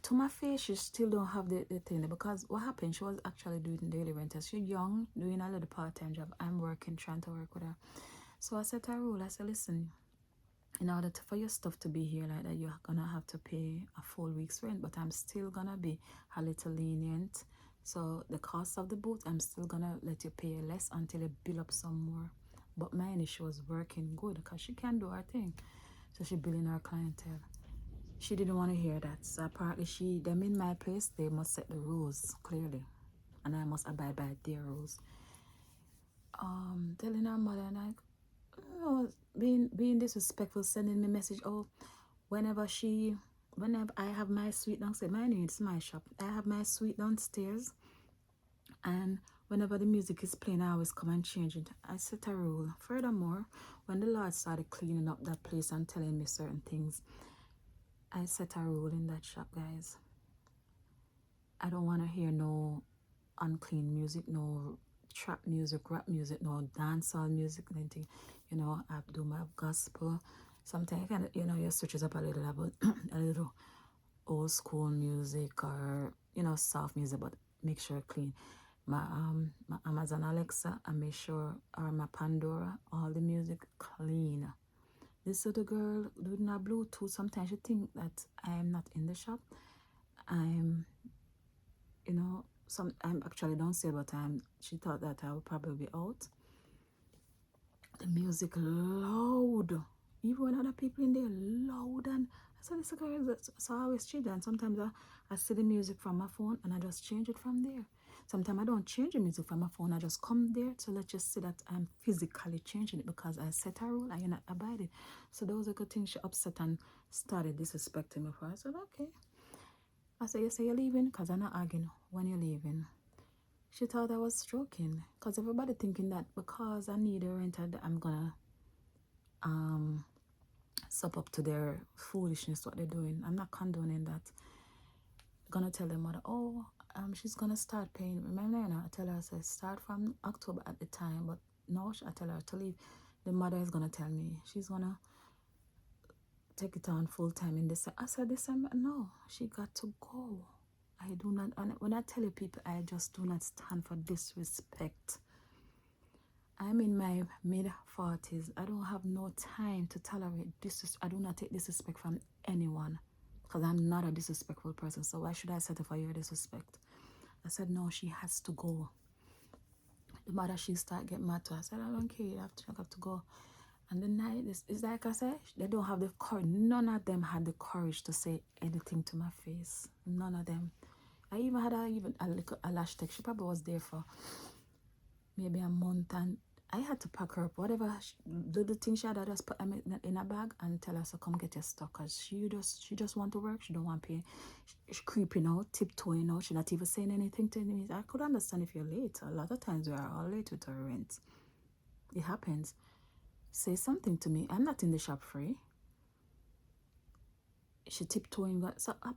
Speaker 1: to my face, she still don't have the thing, because what happened, she was actually doing daily rentals. She's young, doing a little part-time job. I'm working, trying to work with her. So I set a rule. I said, listen, in order for your stuff to be here like that, you're gonna have to pay a full week's rent, but I'm still gonna be a little lenient. So the cost of the boot, I'm still gonna let you pay less until you build up some more. But mine, she was working good because she can do her thing. So she building her clientele. She didn't want to hear that. So apparently them in my place, they must set the rules clearly. And I must abide by their rules. Telling her mother, like, oh, being disrespectful, sending me message, oh, whenever I have my suite downstairs, my name is my shop. I have my suite downstairs, and whenever the music is playing, I always come and change it. I set a rule. Furthermore, when the Lord started cleaning up that place and telling me certain things, I set a rule in that shop, guys. I don't want to hear no unclean music, no trap music, rap music, no dancehall music, anything. You know, I do my gospel. Sometimes you know, you switch it up a little about a little old school music, or you know, soft music, but make sure clean. My Amazon Alexa, I make sure, or my Pandora, all the music clean. This little girl doing a Bluetooth, sometimes she think that I'm not in the shop. I'm, you know, I'm actually downstairs, but she thought that I would probably be out. The music loud. Even when other people in there loud, and I said, this girl, so I always change. And sometimes I see the music from my phone and I just change it from there. Sometimes I don't change the music from my phone. I just come there to let you see that I'm physically changing it because I set a rule and you're not abiding. So those are good things. She upset and started disrespecting me for. I said, okay. I said, you say you're leaving? Because I'm not arguing when you're leaving. She thought I was joking. Because everybody thinking that because I need a rent, I'm going to sup up to their foolishness, what they're doing. I'm not condoning that. I'm gonna tell their mother, oh, she's gonna start paying. Remember, I tell her, I said, start from October at the time, but no, I tell her to leave. The mother is gonna tell me she's gonna take it on full time in December. I said, December, no, she got to go. I do not, and when I tell you people, I just do not stand for disrespect. I'm in my mid-40s. I don't have no time to tolerate disrespect. I do not take disrespect from anyone because I'm not a disrespectful person. So why should I settle for your disrespect? I said, no, she has to go. The mother, she start getting mad to her. I said, I don't care. I have to go. And the night, it's like I said, they don't have the courage. None of them had the courage to say anything to my face. None of them. I even had a lash tech. She probably was there for maybe a month, and I had to pack her up. Whatever the thing she had, I just put them in a bag and tell her to come get your stuff, because she just want to work. She don't want to pay. She creeping out, tiptoeing out. She not even saying anything to me. I could understand if you're late. A lot of times we are all late with our rent. It happens. Say something to me. I'm not in the shop free. She tiptoeing, but so I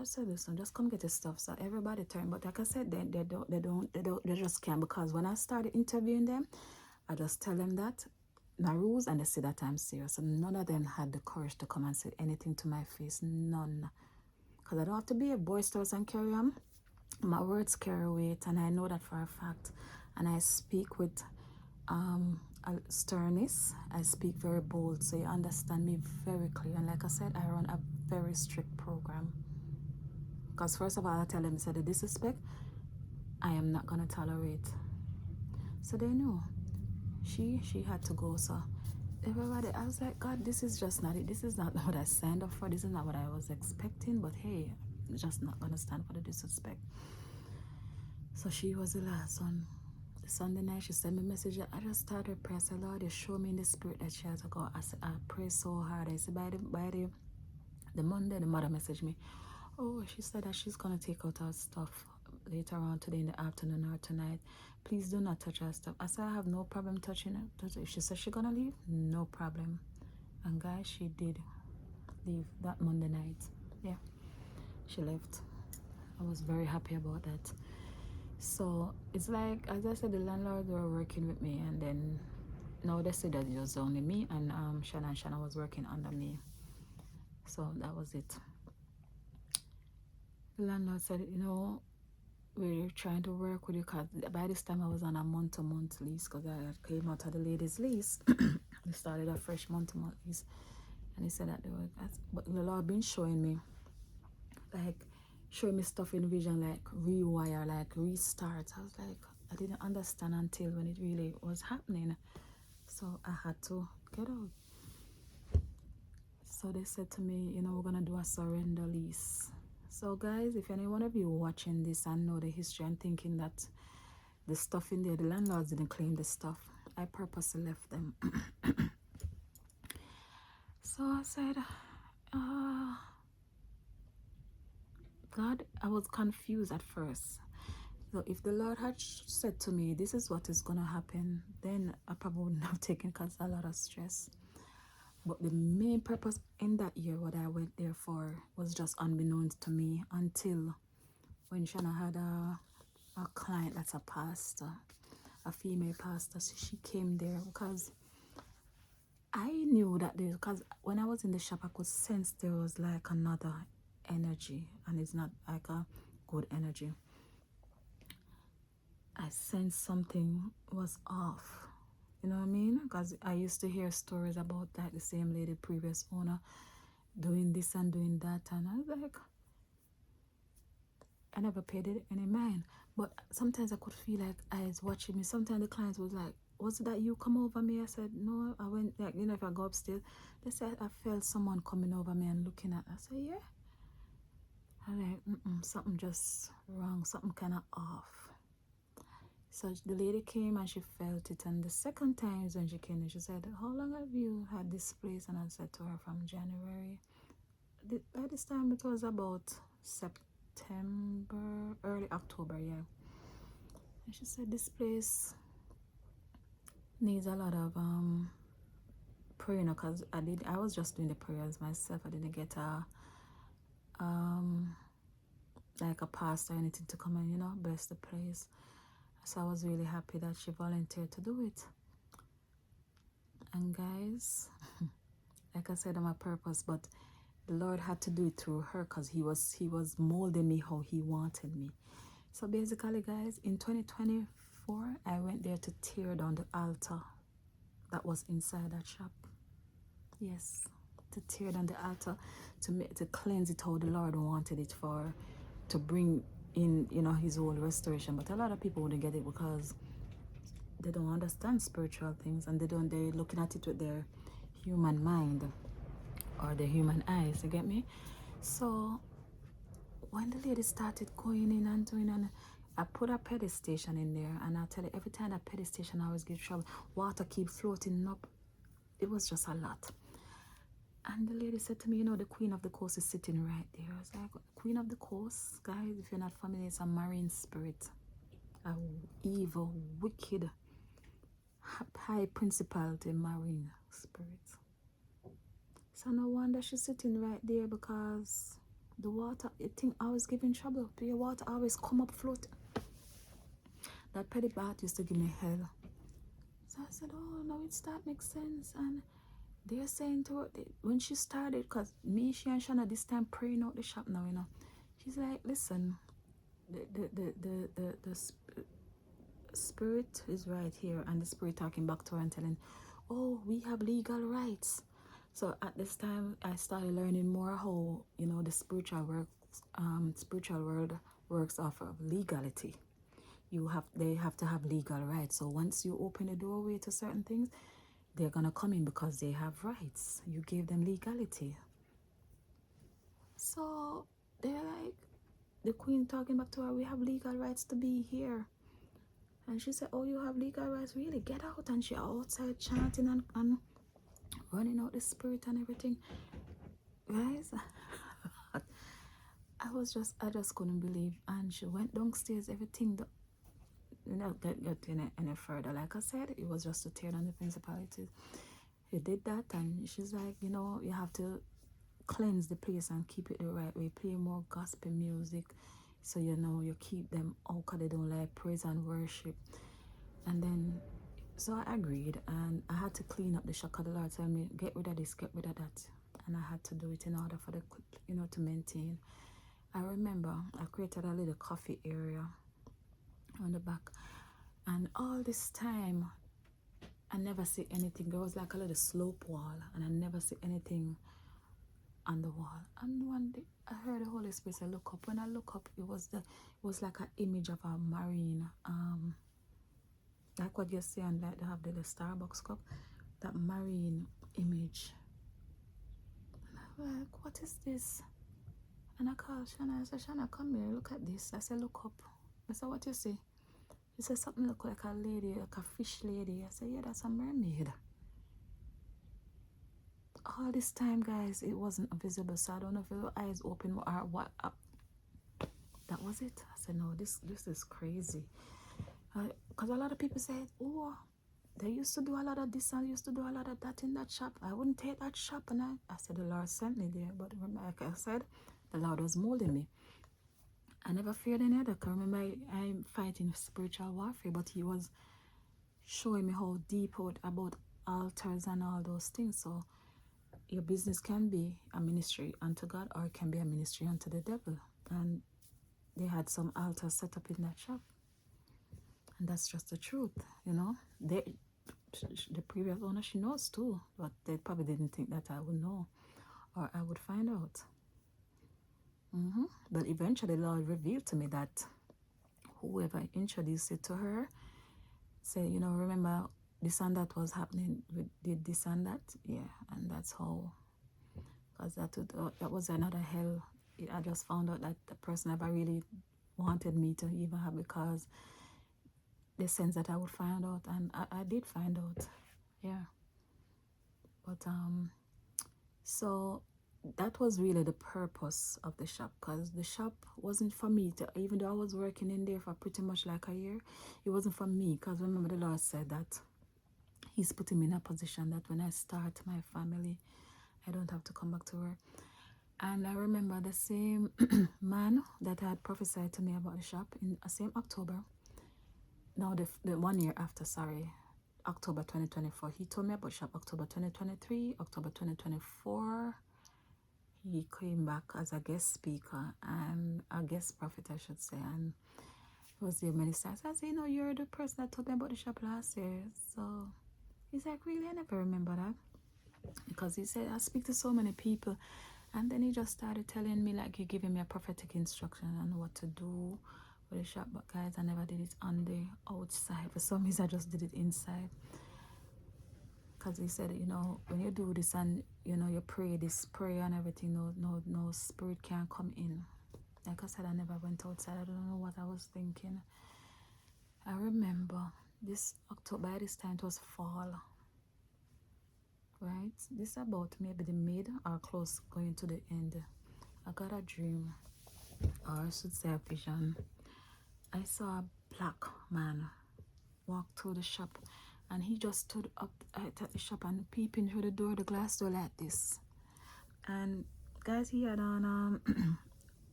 Speaker 1: said, listen, just come get your stuff. So everybody turned, but like I said, they just can't, because when I started interviewing them, I just tell them that my rules, and they say that I'm serious. And none of them had the courage to come and say anything to my face. None. Because I don't have to be a boisterous and carry on. My words carry weight, and I know that for a fact. And I speak with a sternness. I speak very bold, so you understand me very clear. And like I said, I run a very strict program. Because first of all, I tell them, say the disrespect, I am not gonna tolerate. So they know. She had to go. So everybody, I was like, God, this is just not it. This is not what I signed up for. This is not what I was expecting. But hey, I'm just not gonna stand for the disrespect. So she was the last one. The Sunday night, she sent me a message. I just started praying. I said, Lord, you show me in the spirit that she has to go. I said, I pray so hard. I said, by the Monday, the mother messaged me. Oh, she said that she's gonna take out her stuff later on today in the afternoon or tonight. Please do not touch her stuff. I said, I have no problem touching it. If she said she's gonna leave, no problem. And guys, she did leave that Monday night. Yeah, she left. I was very happy about that. So it's like, as I said, the landlords were working with me, and then now they said that it was only me, and Shanna was working under me. So that was it. The landlord said, we're trying to work with you, because by this time I was on a month-to-month lease, because I came out of the ladies' lease. We started a fresh month-to-month lease, and he said that they were, but the Lord been showing me stuff in vision, like rewire, like restart. I was like, I didn't understand until when it really was happening. So I had to get out. So they said to me, we're gonna do a surrender lease. So guys, if any one of you watching this and know the history and thinking that the stuff in there, the landlords didn't claim the stuff, I purposely left them. So I said, God, I was confused at first. So if the Lord had said to me, this is what is going to happen, then I probably wouldn't have taken, because a lot of stress. But the main purpose in that year, what I went there for, was just unbeknownst to me, until when Shanna had a client that's a pastor, a female pastor. So she came there because I knew that because when I was in the shop, I could sense there was like another energy, and it's not like a good energy. I sensed something was off. You know what I mean? Because I used to hear stories about that, the same lady, previous owner, doing this and doing that. And I was like, I never paid it any mind. But sometimes I could feel like eyes watching me. Sometimes the clients was like, was it that you come over me? I said, no, I went, like, you know, if I go upstairs, they said I felt someone coming over me and looking at. I said, yeah. I'm like, something just wrong, something kind of off. So the lady came and she felt it, and the second time when she came, she said, how long have you had this place? And I said to her, from January. By this time it was about September, early October, yeah. And she said, this place needs a lot of prayer, because I was just doing the prayers myself. I didn't get a like a pastor or anything to come and, you know, bless the place. So I was really happy that she volunteered to do it. And guys, like I said, I'm a purpose, but the Lord had to do it through her, because he was molding me how he wanted me. So basically, guys, in 2024, I went there to tear down the altar that was inside that shop. Yes, to tear down the altar, to cleanse it how the Lord wanted it for, to bring in, you know, his whole restoration. But a lot of people wouldn't get it because they don't understand spiritual things, and they're looking at it with their human mind or their human eyes, you get me? So when the lady started going in and doing, and I put a pedal station in there, and I tell you, every time that pedal station I always get trouble, water keeps floating up. It was just a lot. And the lady said to me, you know, the Queen of the Coast is sitting right there. I was like, Queen of the Coast, guys, if you're not familiar, it's a marine spirit, a evil, wicked, high principality marine spirit. So no wonder she's sitting right there, because the water, I think, always giving trouble. The water always come up floating. That petty bath used to give me hell. So I said, oh, no, that makes sense. And they're saying to her, when she started, because me, she and Shana this time praying out the shop now, you know. She's like, listen, the spirit is right here, and the spirit talking back to her and telling, oh, we have legal rights. So at this time, I started learning more how, you know, the spiritual world works off of legality. They have to have legal rights. So once you open the doorway to certain things, they're gonna come in because they have rights. You gave them legality. So they're like, the queen talking back to her, we have legal rights to be here. And she said, oh, you have legal rights, really? Get out. And she outside chanting and running out the spirit and everything. Guys, I just couldn't believe. And she went downstairs, everything, not get any further. Like I said, it was just to tear down the principalities. He did that, and she's like, you know, you have to cleanse the place and keep it the right way. Play more gospel music, so you know you keep them out, because they don't like praise and worship. And then, so I agreed, and I had to clean up the shop. The Lord told me, get rid of this, get rid of that, and I had to do it in order for the, you know, to maintain. I remember I created a little coffee area on the back, and all this time I never see anything. There was like a little slope wall, and I never see anything on the wall. And one day I heard the Holy Spirit say, look up. When I look up, it was like an image of a marine, like what you see on, like they have the Starbucks cup, that marine image. And I was like, what is this? And I called Shana. I said, Shana, come here, look at this. I said, look up. I said, what you see? She said, something look like a lady, like a fish lady. I said, yeah, that's a mermaid. All this time, guys, it wasn't visible, so I don't know if your eyes open or what. That was it. I said, no, this is crazy. Because a lot of people said, oh, they used to do a lot of this and used to do a lot of that in that shop. I wouldn't take that shop. And I said, the Lord sent me there. But like I said, the Lord was molding me. I never feared any other. Because remember, I'm fighting spiritual warfare, but he was showing me how deep about altars and all those things. So your business can be a ministry unto God, or it can be a ministry unto the devil. And they had some altars set up in that shop. And that's just the truth, you know. The previous owner, she knows too, but they probably didn't think that I would know or I would find out. But eventually the Lord revealed to me that whoever introduced it to her said, you know, remember this and that was happening with did this and that, yeah, and that's how, because that was another hell. I just found out that the person never really wanted me to even have, because the sense that I would find out, and I did find out, yeah. But so that was really the purpose of the shop, because the shop wasn't for me to, even though I was working in there for pretty much like a year, it wasn't for me, because remember the Lord said that he's putting me in a position that when I start my family, I don't have to come back to work. And I remember the same man that had prophesied to me about the shop in the same October, no, the 1 year after, sorry, October 2024, he told me about shop. October 2023, October 2024, he came back as a guest speaker and a guest prophet, I should say, and he was there many times. I said, you know, you're the person that told me about the shop last year. So he's like, really? I never remember that, because he said I speak to so many people. And then he just started telling me, like, he giving me a prophetic instruction on what to do with the shop. But guys, I never did it on the outside. For some reason, I just did it inside. Because he said, you know, when you do this and, you know, you pray this prayer and everything, no spirit can come in. Like I said, I never went outside. I don't know what I was thinking. I remember this October, by this time it was fall. Right? This about maybe the mid or close going to the end. I got a dream, or I should say a vision. I saw a black man walk through the shop, and he just stood up at the shop and peeping through the door, the glass door, like this. And guys, he had on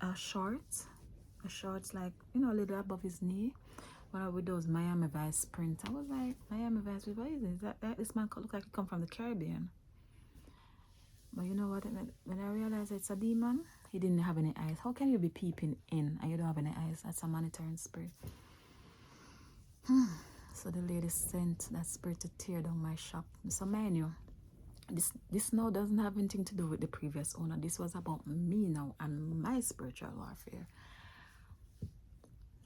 Speaker 1: a shorts like, you know, a little above his knee, but with those Miami Vice prints. I was like, Miami Vice, what is it? That this man look like he come from the Caribbean. But you know what? When I realized it's a demon, he didn't have any eyes. How can you be peeping in and you don't have any eyes? That's a monitoring spirit. So the lady sent that spirit to tear down my shop. So mind you, this now doesn't have anything to do with the previous owner. This was about me now and my spiritual warfare.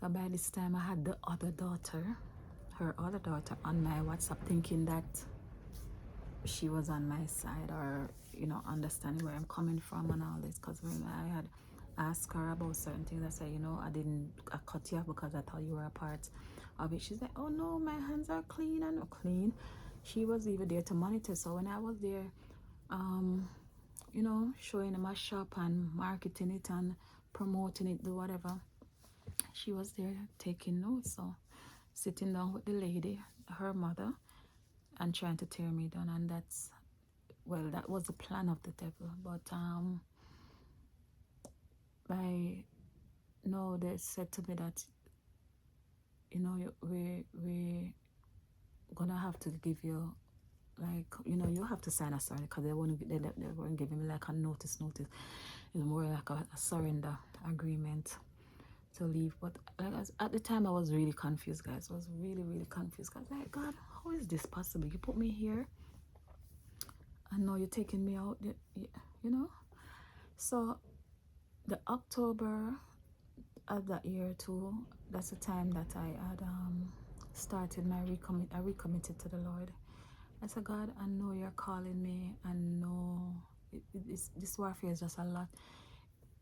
Speaker 1: So by this time, I had her other daughter on my WhatsApp, thinking that she was on my side, or, you know, understanding where I'm coming from and all this. Because when I had asked her about certain things, I said, you know, I cut you off because I thought you were a part of it. She's like, oh no, my hands are clean. I'm not clean. She was even there to monitor. So when I was there, you know, showing my shop and marketing it and promoting it, do whatever, she was there taking notes. So sitting down with the lady, her mother, and trying to tear me down. And that's, well, that was the plan of the devil. But they said to me that, you know, we gonna have to give you, like, you know, you have to sign a surrender, because they weren't giving me like a notice. It's more like a surrender agreement to leave. But like, at the time I was really confused, guys. I was really confused, because like, God, how is this possible? You put me here and now you're taking me out, you know. So the October of that year too, that's the time that I had started my I recommitted to the Lord. I said, God, I know you're calling me. I know this warfare is just a lot.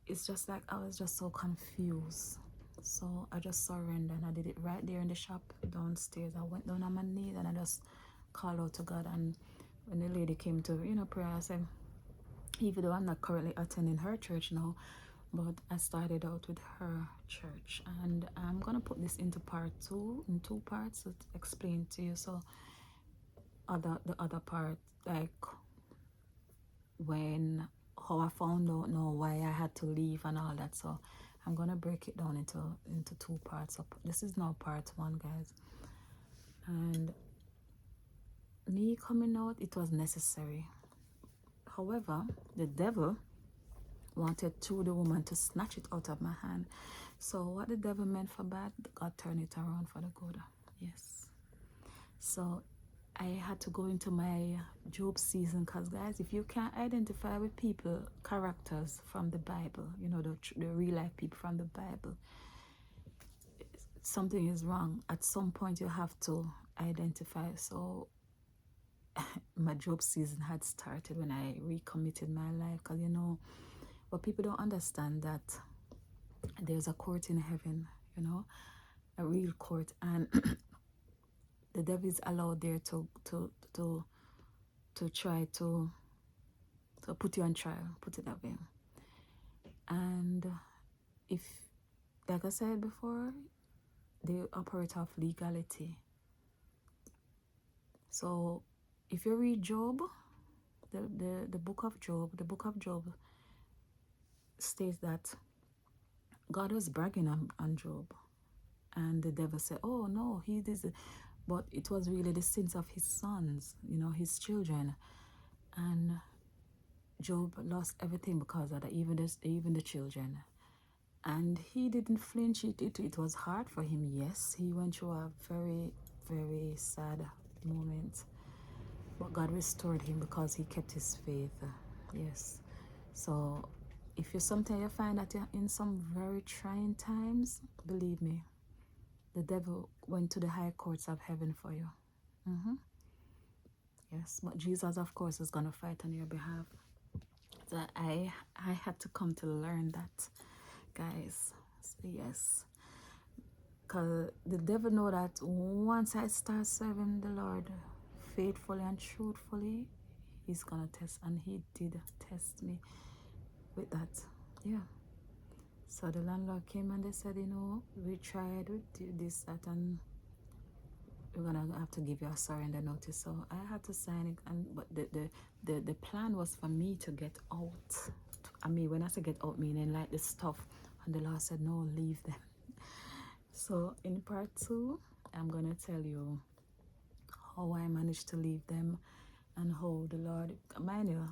Speaker 1: It's just like I was just so confused. So I just surrendered, and I did it right there in the shop downstairs. I went down on my knees and I just called out to God. And when the lady came to, you know, prayer, I said, even though I'm not currently attending her church now, but I started out with her church. And I'm gonna put this into part 2, in 2 parts, to explain to you. So the other part, like how I found out now why I had to leave and all that. So I'm gonna break it down into 2 parts. So this is now part 1, guys. And me coming out, it was necessary. However, the devil wanted through the woman to snatch it out of my hand. So what the devil meant for bad, God turned it around for the good. Yes. So I had to go into my Job season, because guys, if you can't identify with people, characters from the Bible, you know, the real life people from the Bible, something is wrong. At some point you have to identify. So my job season had started when I recommitted my life, because but people don't understand that there's a court in heaven, a real court, and the devil is allowed there to try to put you on trial, put it that way. And if, like I said before, they operate off legality. So if you read Job, the book of Job states that God was bragging on Job, and the devil said, oh no, he did it. But it was really the sins of his sons, his children. And Job lost everything because of that, even the children. And he didn't flinch. It was hard for him, yes. He went through a very, very sad moment. But God restored him because he kept his faith. Yes. So if you find that you're in some very trying times, believe me, the devil went to the high courts of heaven for you. Yes, but Jesus, of course, is going to fight on your behalf. So I had to come to learn that, guys. So yes, because the devil know that once I start serving the Lord faithfully and truthfully, he's going to test, and he did test me with that. Yeah. So the landlord came and they said, we tried, we did this, that, and we're gonna have to give you a surrender notice. So I had to sign it, but the plan was for me to get out. I mean, when I say get out, meaning like the stuff, and the Lord said, no, leave them. So in part 2, I'm gonna tell you how I managed to leave them, and how the Lord, mind you,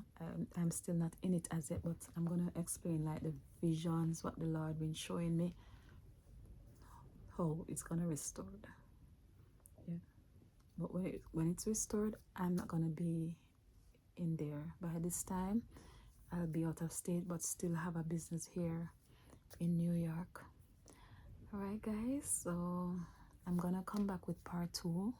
Speaker 1: I'm still not in it as yet, but I'm gonna explain like the visions, what the Lord been showing me, how it's gonna restore. Yeah. But when it's restored, I'm not gonna be in there. By this time, I'll be out of state, but still have a business here in New York. All right, guys. So I'm gonna come back with part 2.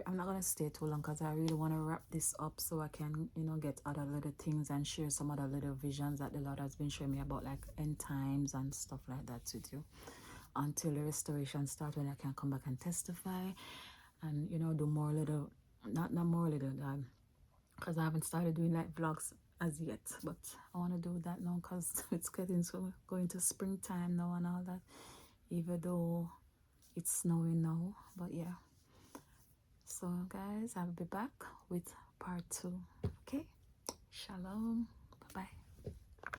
Speaker 1: I'm not gonna stay too long because I really want to wrap this up so I can, get other little things and share some other little visions that the Lord has been showing me about, like end times and stuff like that with you, until the restoration starts, when I can come back and testify and do more little, not more little, because I haven't started doing like vlogs as yet, but I want to do that now because it's going to springtime now and all that, even though it's snowing now. But yeah, so guys, I'll be back with part 2. Okay, shalom.